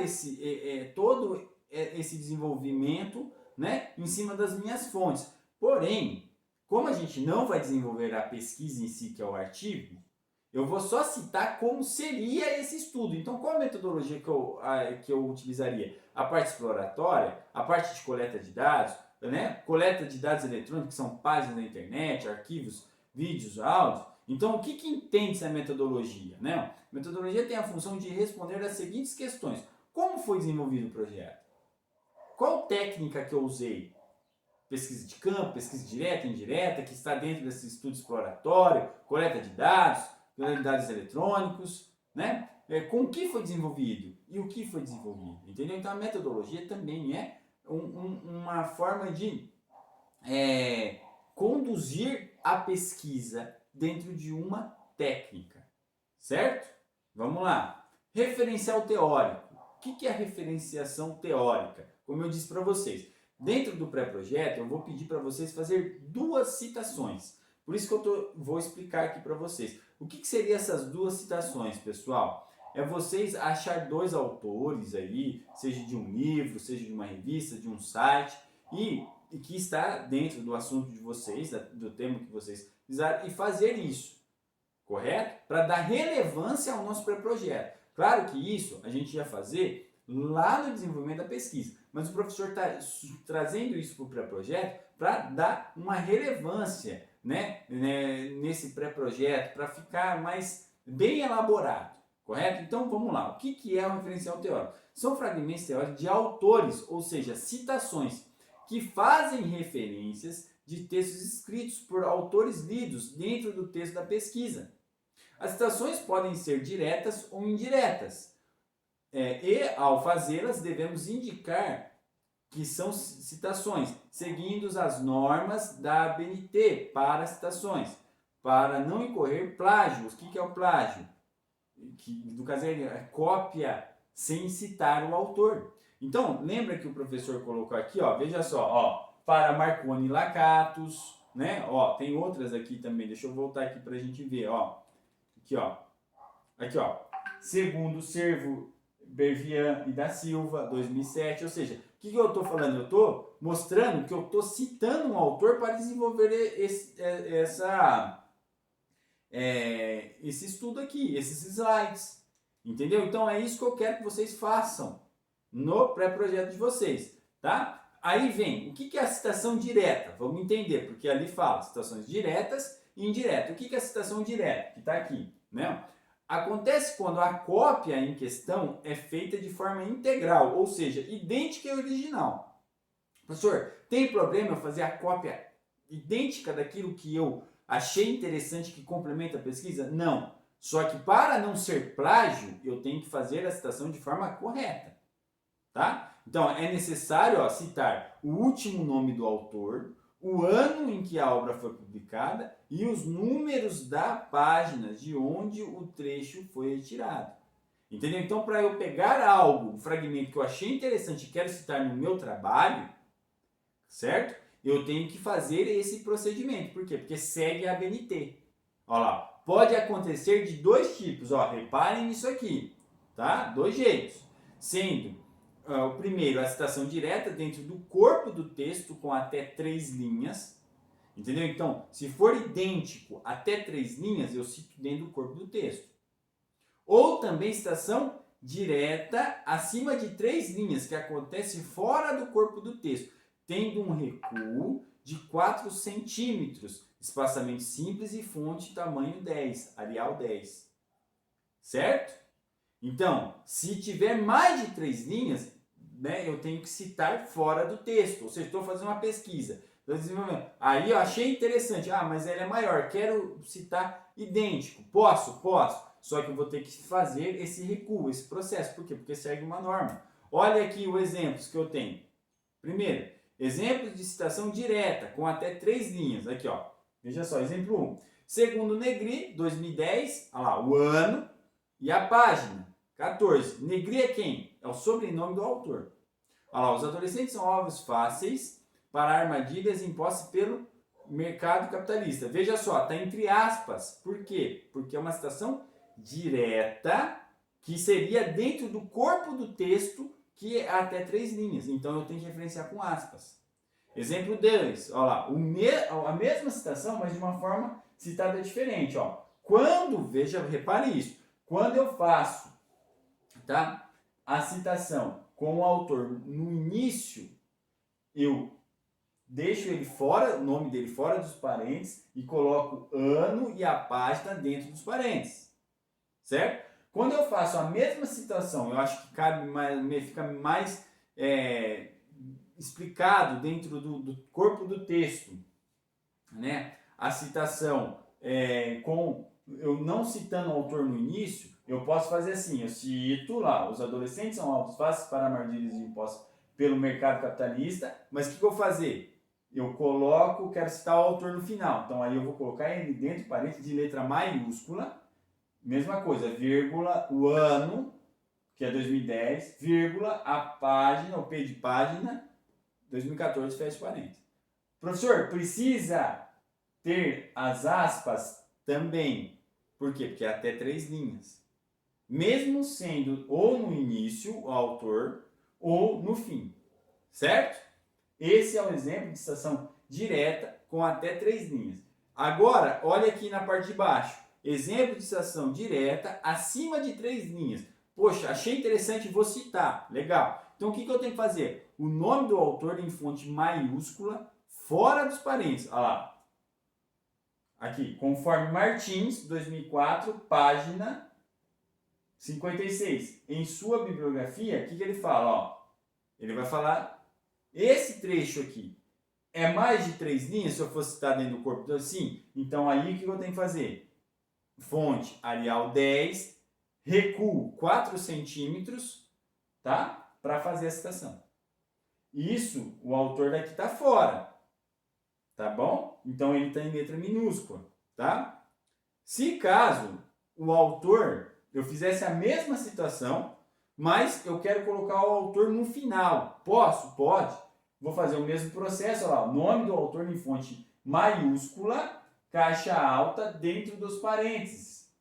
todo esse desenvolvimento, né, em cima das minhas fontes. Porém, como a gente não vai desenvolver a pesquisa em si, que é o artigo, eu vou só citar como seria esse estudo. Então, qual a metodologia que eu utilizaria? A parte exploratória, a parte de coleta de dados, né? Coleta de dados eletrônicos, que são páginas da internet, arquivos, vídeos, áudios. Então, o que entende essa metodologia? Né? A metodologia tem a função de responder às seguintes questões: como foi desenvolvido o projeto? Qual técnica que eu usei? Pesquisa de campo, pesquisa direta, indireta, que está dentro desse estudo exploratório, coleta de dados eletrônicos, né? Com o que foi desenvolvido e o que foi desenvolvido, entendeu? Então a metodologia também é uma forma de conduzir a pesquisa dentro de uma técnica, certo? Vamos lá. Referencial teórico. O que é a referenciação teórica? Como eu disse para vocês, dentro do pré-projeto eu vou pedir para vocês fazer 2 citações. Por isso que eu vou explicar aqui para vocês. O que seriam essas 2 citações, pessoal? É vocês achar 2 autores aí, seja de um livro, seja de uma revista, de um site, e que está dentro do assunto de vocês, do tema que vocês fizeram, e fazer isso, correto? Para dar relevância ao nosso pré-projeto. Claro que isso a gente ia fazer lá no desenvolvimento da pesquisa, mas o professor está trazendo isso para o pré-projeto para dar uma relevância, né, nesse pré-projeto, para ficar mais bem elaborado, correto? Então vamos lá, o que é um referencial teórico? São fragmentos teóricos de autores, ou seja, citações, que fazem referências de textos escritos por autores lidos dentro do texto da pesquisa. As citações podem ser diretas ou indiretas. E ao fazê-las, devemos indicar que são citações, seguindo as normas da ABNT para citações, para não incorrer plágios. O que é o plágio? Que no caso é cópia sem citar o autor. Então, lembra que o professor colocou aqui, ó, veja só, ó, para Marconi Lacatus, né? Ó, tem outras aqui também. Deixa eu voltar aqui para a gente ver, ó. Aqui, ó. Segundo Servo Bervian e da Silva, 2007. Ou seja, o que eu estou falando? Eu estou mostrando que eu estou citando um autor para desenvolver esse estudo aqui, esses slides. Entendeu? Então é isso que eu quero que vocês façam no pré-projeto de vocês, tá? Aí vem, o que é a citação direta? Vamos entender, porque ali fala citações diretas e indiretas. O que é a citação direta? Que está aqui, né? Acontece quando a cópia em questão é feita de forma integral, ou seja, idêntica ao original. Professor, tem problema eu fazer a cópia idêntica daquilo que eu achei interessante que complementa a pesquisa? Não. Só que para não ser plágio, eu tenho que fazer a citação de forma correta. Tá? Então, é necessário citar o último nome do autor, o ano em que a obra foi publicada e os números da página de onde o trecho foi retirado. Entendeu? Então, para eu pegar algo, um fragmento que eu achei interessante e quero citar no meu trabalho, certo? Eu tenho que fazer esse procedimento. Por quê? Porque segue a ABNT. Olha lá. Pode acontecer de dois tipos. Ó, reparem nisso aqui. Tá? Dois jeitos. Sendo o primeiro, a citação direta dentro do corpo do texto com até 3 linhas. Entendeu? Então, se for idêntico até 3 linhas, eu cito dentro do corpo do texto. Ou também citação direta acima de 3 linhas, que acontece fora do corpo do texto, tendo um recuo de 4 centímetros, espaçamento simples e fonte tamanho 10, Arial 10. Certo? Então, se tiver mais de 3 linhas, né, eu tenho que citar fora do texto. Ou seja, estou fazendo uma pesquisa. Aí eu achei interessante. Ah, mas ele é maior. Quero citar idêntico. Posso? Posso. Só que eu vou ter que fazer esse recuo, esse processo. Por quê? Porque segue uma norma. Olha aqui os exemplos que eu tenho. Primeiro, exemplos de citação direta, com até 3 linhas. Aqui, ó. Veja só, exemplo 1. Segundo Negri, 2010, olha lá, o ano e a página. 14. Negri é quem? É o sobrenome do autor. Olha lá, os adolescentes são alvos fáceis para armadilhas impostas pelo mercado capitalista. Veja só, está entre aspas. Por quê? Porque é uma citação direta que seria dentro do corpo do texto, que é até 3 linhas. Então eu tenho que referenciar com aspas. Exemplo 2, olha lá, a mesma citação, mas de uma forma citada diferente. Ó. Quando, veja, repare isso, quando eu faço, tá, a citação com o autor no início, eu deixo ele fora, o nome dele fora dos parênteses e coloco ano e a página dentro dos parênteses. Certo? Quando eu faço a mesma citação, eu acho que cabe mais, fica mais explicado dentro do corpo do texto, né? A citação com eu não citando o autor no início, eu posso fazer assim, eu cito lá, os adolescentes são alvos fáceis para armadilhas impostas pelo mercado capitalista, mas o que eu vou fazer? Eu coloco, quero citar o autor no final, então aí eu vou colocar ele dentro do parênteses de letra maiúscula, mesma coisa, vírgula, o ano, que é 2010, vírgula, a página, o P de página, 2014, fecha parênteses. Professor, precisa ter as aspas também. Por quê? Porque é até 3 linhas. Mesmo sendo ou no início, o autor, ou no fim. Certo? Esse é um exemplo de citação direta com até 3 linhas. Agora, olha aqui na parte de baixo. Exemplo de citação direta acima de 3 linhas. Poxa, achei interessante, vou citar. Legal. Então, o que eu tenho que fazer? O nome do autor em fonte maiúscula, fora dos parênteses. Olha lá. Aqui, conforme Martins, 2004, página 56. Em sua bibliografia, o que ele fala? Ó, ele vai falar, esse trecho aqui é mais de 3 linhas, se eu fosse citar dentro do corpo, assim, então aí o que eu tenho que fazer? Fonte Arial 10, recuo 4 centímetros, tá? Para fazer a citação. Isso, o autor daqui está fora, tá bom? Então ele está em letra minúscula, tá? Se caso o autor, eu fizesse a mesma citação, mas eu quero colocar o autor no final. Posso? Pode. Vou fazer o mesmo processo, olha lá, o nome do autor em fonte maiúscula, caixa alta, dentro dos parênteses,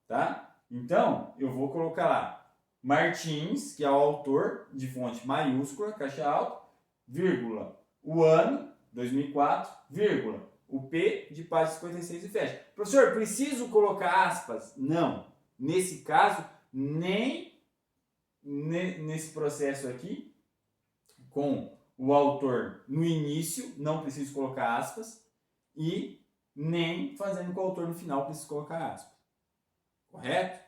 tá? Então, eu vou colocar lá, Martins, que é o autor de fonte maiúscula, caixa alta, vírgula, o ano, 2004, vírgula, o P de página 56 e fecha. Professor, preciso colocar aspas? Não. Nesse caso, nem nesse processo aqui, com o autor no início, não preciso colocar aspas, e nem fazendo com o autor no final, preciso colocar aspas. Correto?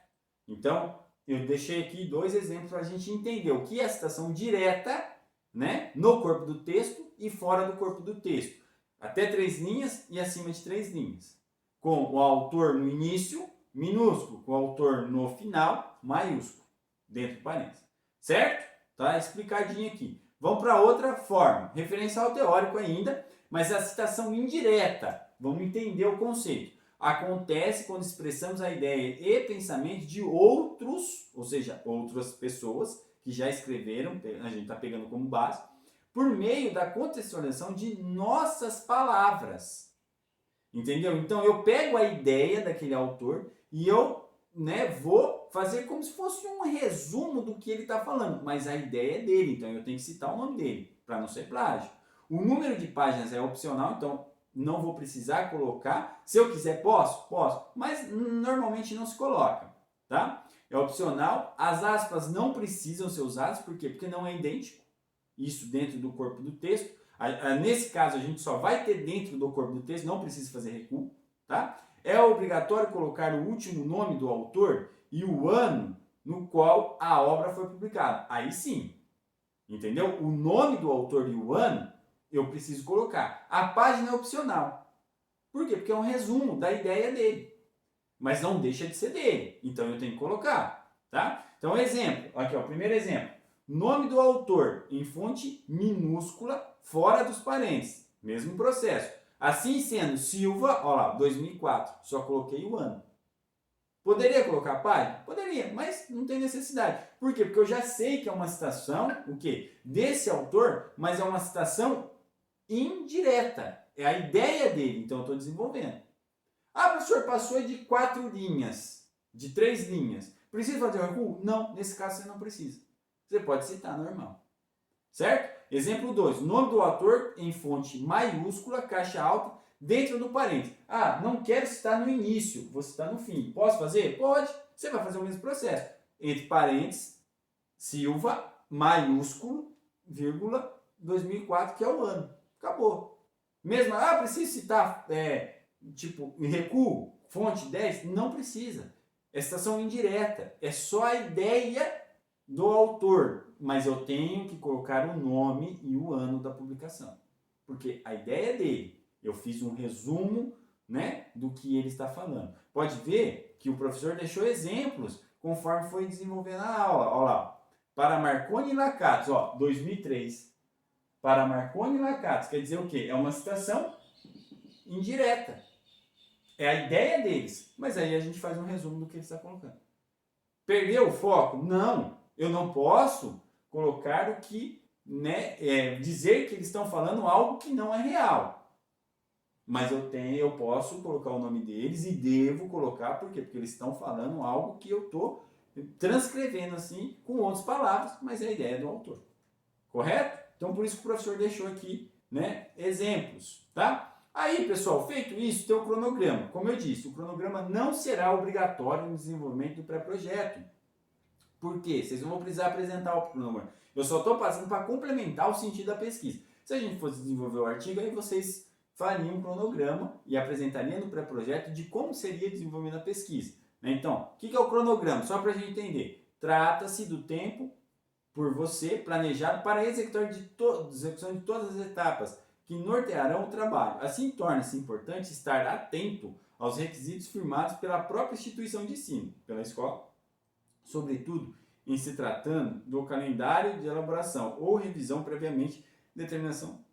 Então, eu deixei aqui 2 exemplos para a gente entender o que é a citação direta, né, no corpo do texto e fora do corpo do texto. Até 3 linhas e acima de 3 linhas. Com o autor no início, minúsculo. Com o autor no final, maiúsculo. Dentro do parênteses. Certo? Tá explicadinho aqui. Vamos para outra forma. Referencial teórico ainda, mas a citação indireta. Vamos entender o conceito. Acontece quando expressamos a ideia e pensamento de outros, ou seja, outras pessoas que já escreveram, a gente está pegando como base, por meio da contextualização de nossas palavras. Entendeu? Então eu pego a ideia daquele autor e eu, né, vou fazer como se fosse um resumo do que ele está falando, mas a ideia é dele, então eu tenho que citar o nome dele, para não ser plágio. O número de páginas é opcional, então não vou precisar colocar. Se eu quiser, posso, mas normalmente não se coloca, tá? É opcional. As aspas não precisam ser usadas, por quê? Porque não é idêntico. Isso dentro do corpo do texto. Nesse caso, a gente só vai ter dentro do corpo do texto, não precisa fazer recuo, tá? É obrigatório colocar o último nome do autor e o ano no qual a obra foi publicada. Aí sim, entendeu? O nome do autor e o ano eu preciso colocar. A página é opcional. Por quê? Porque é um resumo da ideia dele. Mas não deixa de ser dele. Então eu tenho que colocar, tá? Então, exemplo. Aqui, ó, primeiro exemplo. Nome do autor em fonte minúscula, fora dos parênteses. Mesmo processo. Assim sendo, Silva, ó lá, 2004. Só coloquei o ano. Poderia colocar a página? Poderia, mas não tem necessidade. Por quê? Porque eu já sei que é uma citação, o quê? Desse autor, mas é uma citação indireta. É a ideia dele, então eu estou desenvolvendo. Ah, professor, passou de 4 linhas, de 3 linhas. Precisa fazer um recuo? Não, nesse caso você não precisa. Você pode citar normal. Certo? Exemplo 2. Nome do autor em fonte maiúscula, caixa alta, dentro do parênteses. Ah, não quero citar no início, vou citar no fim. Posso fazer? Pode. Você vai fazer o mesmo processo. Entre parênteses, Silva, maiúsculo, vírgula, 2004, que é o ano. Acabou. Mesmo, preciso citar, tipo, recuo, fonte 10? Não precisa. É citação indireta. É só a ideia do autor. Mas eu tenho que colocar o nome e o ano da publicação. Porque a ideia é dele. Eu fiz um resumo, né, do que ele está falando. Pode ver que o professor deixou exemplos conforme foi desenvolvendo a aula. Olha lá. Para Marconi e Lakatos, 2003. Para Marconi e Lakatos, quer dizer o quê? É uma citação indireta. É a ideia deles. Mas aí a gente faz um resumo do que ele está colocando. Perdeu o foco? Não. Eu não posso colocar o que, né, dizer que eles estão falando algo que não é real. Mas eu posso colocar o nome deles e devo colocar, por quê? Porque eles estão falando algo que eu estou transcrevendo assim com outras palavras, mas é a ideia do autor. Correto? Então por isso que o professor deixou aqui, né, exemplos, tá? Aí, pessoal, feito isso, tem o cronograma. Como eu disse, o cronograma não será obrigatório no desenvolvimento do pré-projeto. Por quê? Vocês não vão precisar apresentar o cronograma. Eu só estou passando para complementar o sentido da pesquisa. Se a gente fosse desenvolver o artigo, aí vocês fariam um cronograma e apresentariam no pré-projeto de como seria desenvolvida a pesquisa. Então, o que é o cronograma? Só para a gente entender. Trata-se do tempo por você planejado para a execução de todas as etapas que nortearão o trabalho. Assim, torna-se importante estar atento aos requisitos firmados pela própria instituição de ensino, pela escola, sobretudo em se tratando do calendário de elaboração ou revisão previamente determinação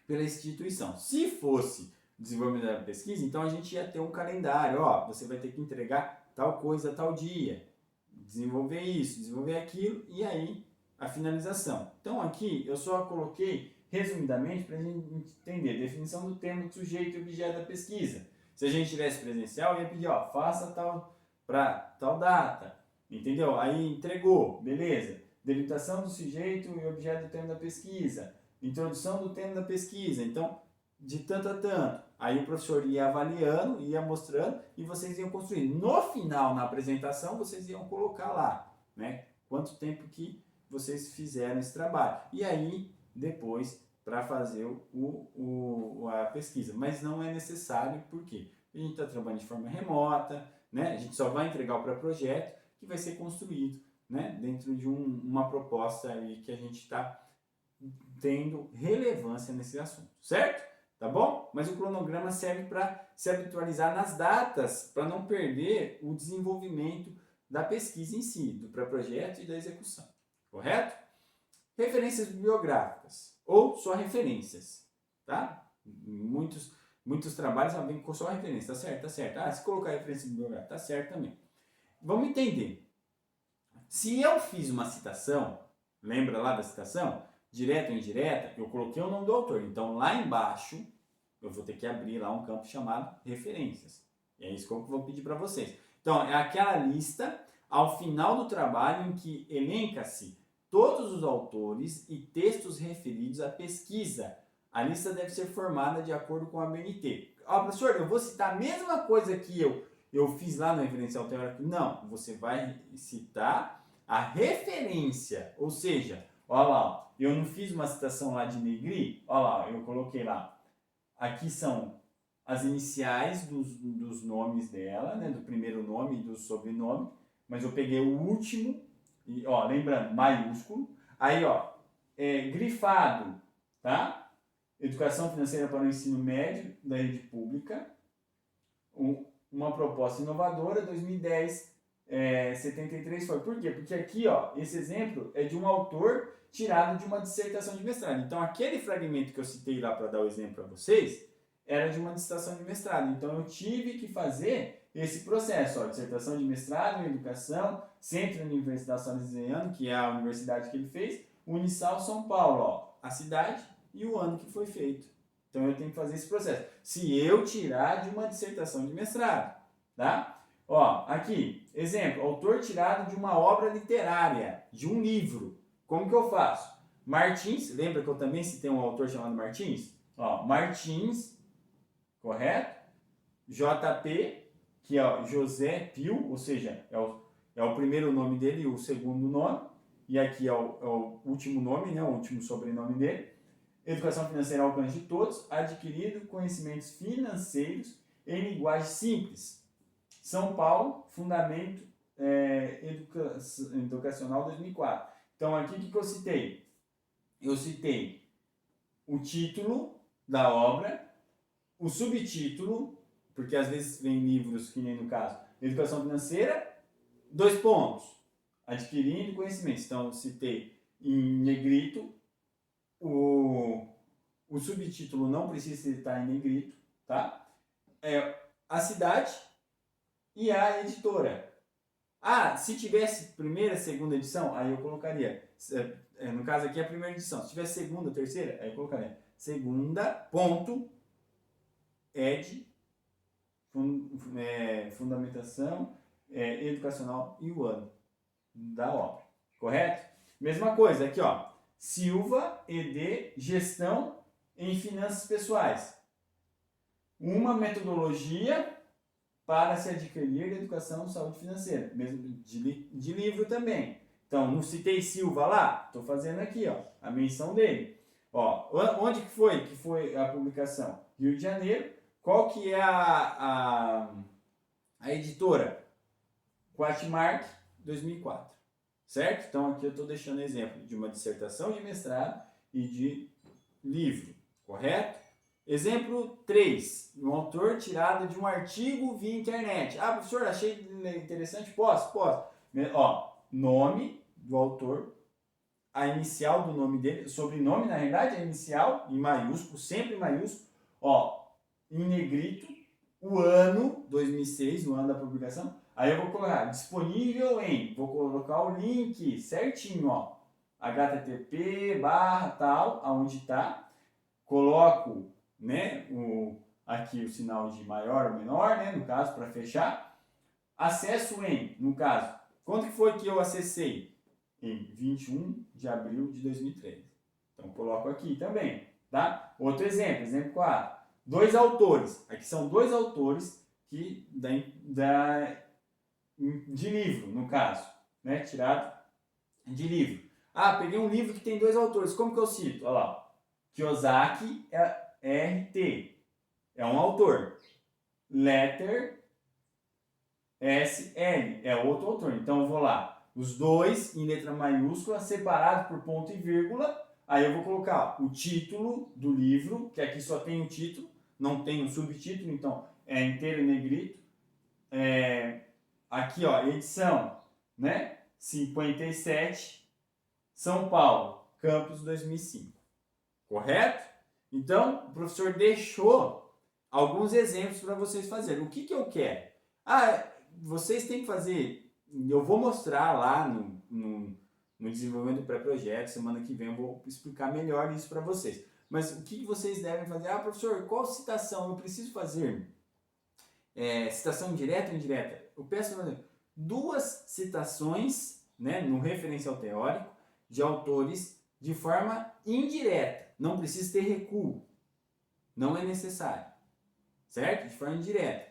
pela instituição. Se fosse desenvolvimento da pesquisa, então a gente ia ter um calendário, ó, você vai ter que entregar tal coisa tal dia, desenvolver isso, desenvolver aquilo, e aí a finalização. Então aqui eu só coloquei resumidamente para a gente entender definição do termo de sujeito e objeto da pesquisa. Se a gente tivesse presencial, eu ia pedir, ó, faça tal para tal data, entendeu? Aí entregou, beleza. Delimitação do sujeito e objeto do termo da pesquisa, introdução do tema da pesquisa, então de tanto a tanto. Aí o professor ia avaliando, ia mostrando e vocês iam construindo. No final, na apresentação, vocês iam colocar lá, né? Quanto tempo que vocês fizeram esse trabalho. E aí, depois, para fazer a pesquisa. Mas não é necessário, por quê? A gente está trabalhando de forma remota, né? A gente só vai entregar o pré-projeto que vai ser construído, né? Dentro de uma proposta aí que a gente está tendo relevância nesse assunto, certo? Tá bom? Mas o cronograma serve para se habitualizar nas datas, para não perder o desenvolvimento da pesquisa em si, do pré-projeto e da execução, correto? Referências bibliográficas, ou só referências, tá? Muitos trabalhos vêm com só referência, tá certo? Tá certo. Ah, se colocar referência bibliográfica, tá certo também. Vamos entender. Se eu fiz uma citação, lembra lá da citação? Direta ou indireta, eu coloquei o nome do autor. Então, lá embaixo, eu vou ter que abrir lá um campo chamado referências. E é isso que eu vou pedir para vocês. Então, é aquela lista, ao final do trabalho, em que elenca-se todos os autores e textos referidos à pesquisa. A lista deve ser formada de acordo com a BNT. Ah, professor, eu vou citar a mesma coisa que eu fiz lá no referencial teórico? Não, você vai citar a referência, ou seja, olha lá, eu não fiz uma citação lá de Negri, olha lá, eu coloquei lá, aqui são as iniciais dos nomes dela, né, do primeiro nome e do sobrenome, mas eu peguei o último, e, ó, lembrando, maiúsculo, aí, ó, grifado, tá? Educação financeira para o ensino médio da rede pública, uma proposta inovadora, 2010, 73 foi. Por quê? Porque aqui, ó, esse exemplo é de um autor tirado de uma dissertação de mestrado. Então, aquele fragmento que eu citei lá para dar o exemplo para vocês, era de uma dissertação de mestrado. Então, eu tive que fazer esse processo, ó, dissertação de mestrado em educação, Centro de Universidade Salesiano, que é a universidade que ele fez, Unisal São Paulo, ó, a cidade e o ano que foi feito. Então, eu tenho que fazer esse processo. Se eu tirar de uma dissertação de mestrado, tá? Ó, aqui, exemplo, autor tirado de uma obra literária, de um livro. Como que eu faço? Martins, lembra que eu também citei um autor chamado Martins? Ó, Martins, correto? JP, que é José Pio, ou seja, é o primeiro nome dele e o segundo nome. E aqui é o último nome, né, o último sobrenome dele. Educação financeira ao alcance de todos, adquirido conhecimentos financeiros em linguagem simples. São Paulo, Fundamento Educacional 2004. Então, aqui o que eu citei? Eu citei o título da obra, o subtítulo, porque às vezes vem livros, que nem no caso, Educação Financeira, 2 pontos, adquirindo conhecimentos. Então, eu citei em negrito, o subtítulo não precisa estar em negrito, tá? A cidade e a editora. Ah, se tivesse primeira, segunda edição, aí eu colocaria, no caso aqui é a primeira edição, se tivesse segunda, terceira, aí eu colocaria segunda, ponto, fundamentação educacional e o ano da obra, correto? Mesma coisa aqui, ó, Silva, ED, Gestão em Finanças Pessoais. Uma metodologia para se adquirir educação e saúde financeira, mesmo de livro também. Então, não citei Silva lá? Estou fazendo aqui, ó, a menção dele. Ó, onde que foi a publicação? Rio de Janeiro. Qual que é a editora? Quatmark 2004. Certo? Então, aqui eu estou deixando exemplo de uma dissertação de mestrado e de livro, correto? Exemplo 3, um autor tirado de um artigo via internet. Ah, professor, achei interessante, posso? Ó, nome do autor, a inicial do nome dele, sobrenome, na realidade, a inicial, em maiúsculo, sempre em maiúsculo, ó, em negrito, o ano, 2006, o ano da publicação, aí eu vou colocar disponível em, vou colocar o link certinho, ó, http barra tal, aonde tá, coloco, né, aqui o sinal de maior ou menor, né, no caso, para fechar, acesso em, no caso, quando que foi que eu acessei? Em 21 de abril de 2013. Então, coloco aqui também, tá? Outro exemplo, exemplo 4. Dois autores. Aqui são dois autores que de livro, no caso, né? Tirado de livro. Ah, peguei um livro que tem dois autores. Como que eu cito? Olha lá. Kiyosaki RT. É um autor. Letter SL. É outro autor. Então, eu vou lá. Os dois em letra maiúscula, separado por ponto e vírgula. Aí eu vou colocar o título do livro, que aqui só tem o título, não tem o subtítulo, então é inteiro em negrito. Aqui, ó, edição, né? 57, São Paulo, Campus 2005. Correto? Então, o professor deixou alguns exemplos para vocês fazerem. O que eu quero? Vocês têm que fazer. Eu vou mostrar lá no desenvolvimento do pré-projeto. Semana que vem eu vou explicar melhor isso para vocês. Mas o que vocês devem fazer? Professor, qual citação eu preciso fazer? Citação direta ou indireta? Eu peço para fazer 2 citações, né, no referencial teórico de autores de forma indireta. Não precisa ter recuo. Não é necessário. Certo? De forma indireta.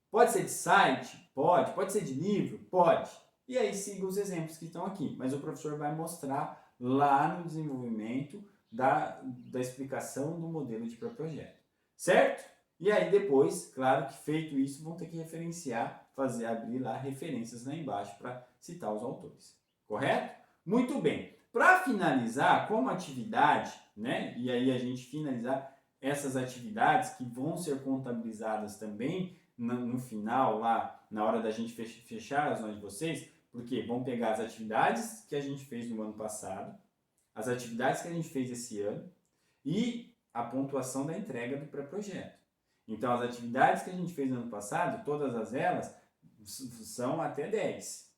Pode ser de site? Pode. Pode ser de livro? Pode. E aí siga os exemplos que estão aqui. Mas o professor vai mostrar lá no desenvolvimento da explicação do modelo de pré-projeto. Certo? E aí depois, claro que feito isso, vão ter que referenciar, abrir lá referências lá embaixo para citar os autores. Correto? Muito bem. Para finalizar, como atividade, né? E aí a gente finalizar essas atividades que vão ser contabilizadas também no final, lá na hora da gente fechar as notas de vocês, porque vão pegar as atividades que a gente fez no ano passado, as atividades que a gente fez esse ano e a pontuação da entrega do pré-projeto. Então, as atividades que a gente fez no ano passado, todas elas são até 10.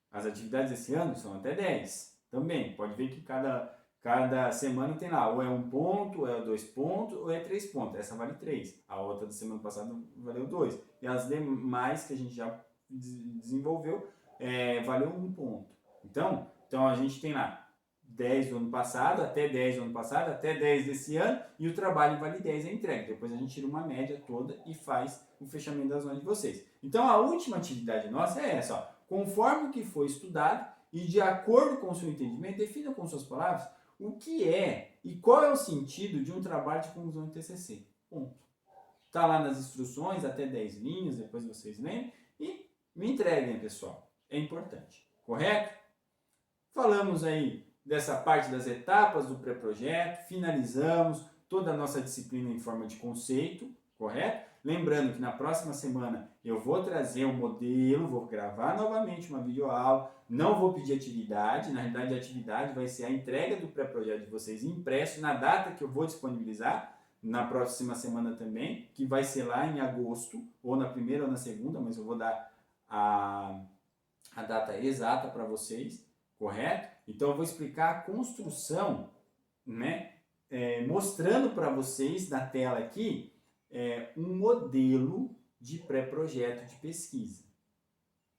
As atividades desse ano são até 10 também. Pode ver que cada semana tem lá, ou é 1 ponto, ou é 2 pontos, ou é 3 pontos. Essa vale 3. A outra da semana passada valeu 2. E as demais que a gente já desenvolveu, valeu 1 ponto. Então a gente tem lá 10 do ano passado, até 10 do ano passado, até 10 desse ano, e o trabalho vale 10 a entrega. Depois a gente tira uma média toda e faz o fechamento das notas de vocês. Então a última atividade nossa é essa, ó. Conforme o que foi estudado e de acordo com o seu entendimento, defina com suas palavras o que é e qual é o sentido de um trabalho de conclusão de TCC. Ponto. Está lá nas instruções, até 10 linhas, depois vocês leem e me entreguem, pessoal. É importante. Correto? Falamos aí dessa parte das etapas do pré-projeto, finalizamos toda a nossa disciplina em forma de conceito, correto? Lembrando que na próxima semana eu vou trazer um modelo, vou gravar novamente uma videoaula, não vou pedir atividade, na realidade a atividade vai ser a entrega do pré-projeto de vocês impresso na data que eu vou disponibilizar, na próxima semana também, que vai ser lá em agosto, ou na primeira ou na segunda, mas eu vou dar a data exata para vocês, correto? Então eu vou explicar a construção, né? Mostrando para vocês na tela aqui um modelo de pré-projeto de pesquisa,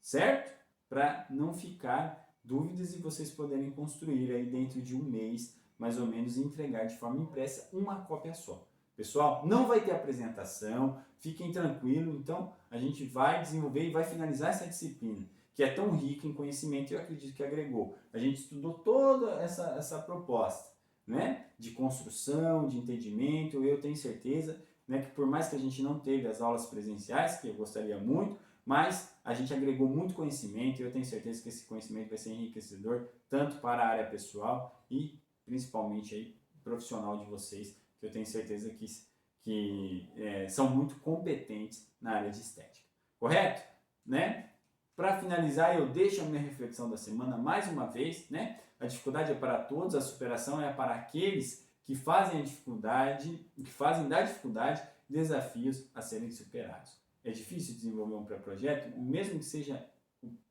certo? Para não ficar dúvidas e vocês poderem construir aí dentro de um mês, mais ou menos, e entregar de forma impressa uma cópia só. Pessoal, não vai ter apresentação, fiquem tranquilos, então a gente vai desenvolver e vai finalizar essa disciplina, que é tão rica em conhecimento e eu acredito que agregou. A gente estudou toda essa proposta, né, de construção, de entendimento, eu tenho certeza, né, que por mais que a gente não teve as aulas presenciais, que eu gostaria muito, mas a gente agregou muito conhecimento e eu tenho certeza que esse conhecimento vai ser enriquecedor tanto para a área pessoal e principalmente aí profissional de vocês, que eu tenho certeza que são muito competentes na área de estética. Correto? Né? para finalizar, eu deixo a minha reflexão da semana mais uma vez, né? A dificuldade é para todos, a superação é para aqueles que fazem a dificuldade, que fazem da dificuldade desafios a serem superados. É difícil desenvolver um pré-projeto, mesmo que seja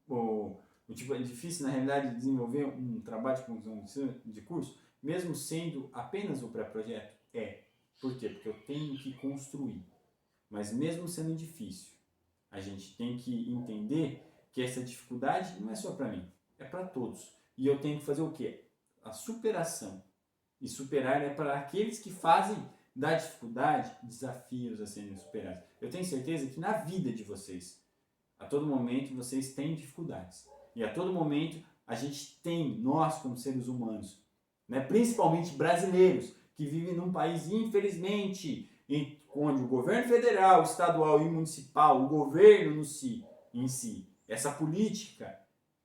o tipo, é difícil na realidade desenvolver um trabalho de conclusão de curso, mesmo sendo apenas o pré-projeto? É. Por quê? Porque eu tenho que construir. Mas mesmo sendo difícil, a gente tem que entender que essa dificuldade não é só para mim, é para todos. E eu tenho que fazer o quê? A superação. E superar é para aqueles que fazem da dificuldade desafios a serem superados. Eu tenho certeza que na vida de vocês, a todo momento vocês têm dificuldades. E a todo momento a gente tem, nós como seres humanos, né, principalmente brasileiros, que vivem num país, infelizmente, onde o governo federal, estadual e municipal, o governo em si, essa política,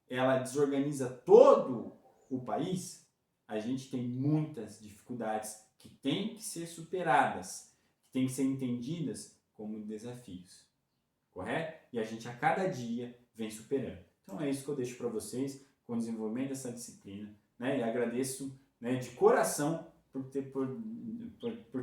ela desorganiza todo o país, a gente tem muitas dificuldades que têm que ser superadas, que têm que ser entendidas como desafios, correto? E a gente a cada dia vem superando. Então é isso que eu deixo para vocês com o desenvolvimento dessa disciplina, né? E agradeço, né, de coração por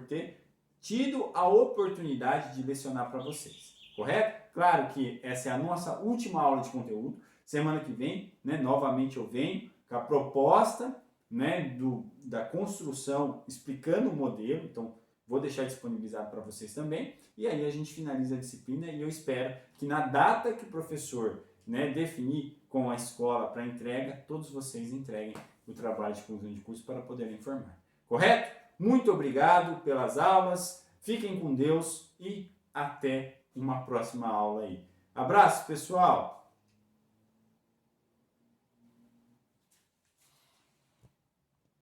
ter tido a oportunidade de lecionar para vocês, correto? Claro que essa é a nossa última aula de conteúdo. Semana que vem, né, novamente eu venho com a proposta, né, da construção, explicando o modelo. Então, vou deixar disponibilizado para vocês também. E aí a gente finaliza a disciplina e eu espero que na data que o professor, né, definir com a escola para entrega, todos vocês entreguem o trabalho de conclusão de curso para poderem formar. Correto? Muito obrigado pelas aulas, fiquem com Deus e até uma próxima aula aí. Abraço, pessoal!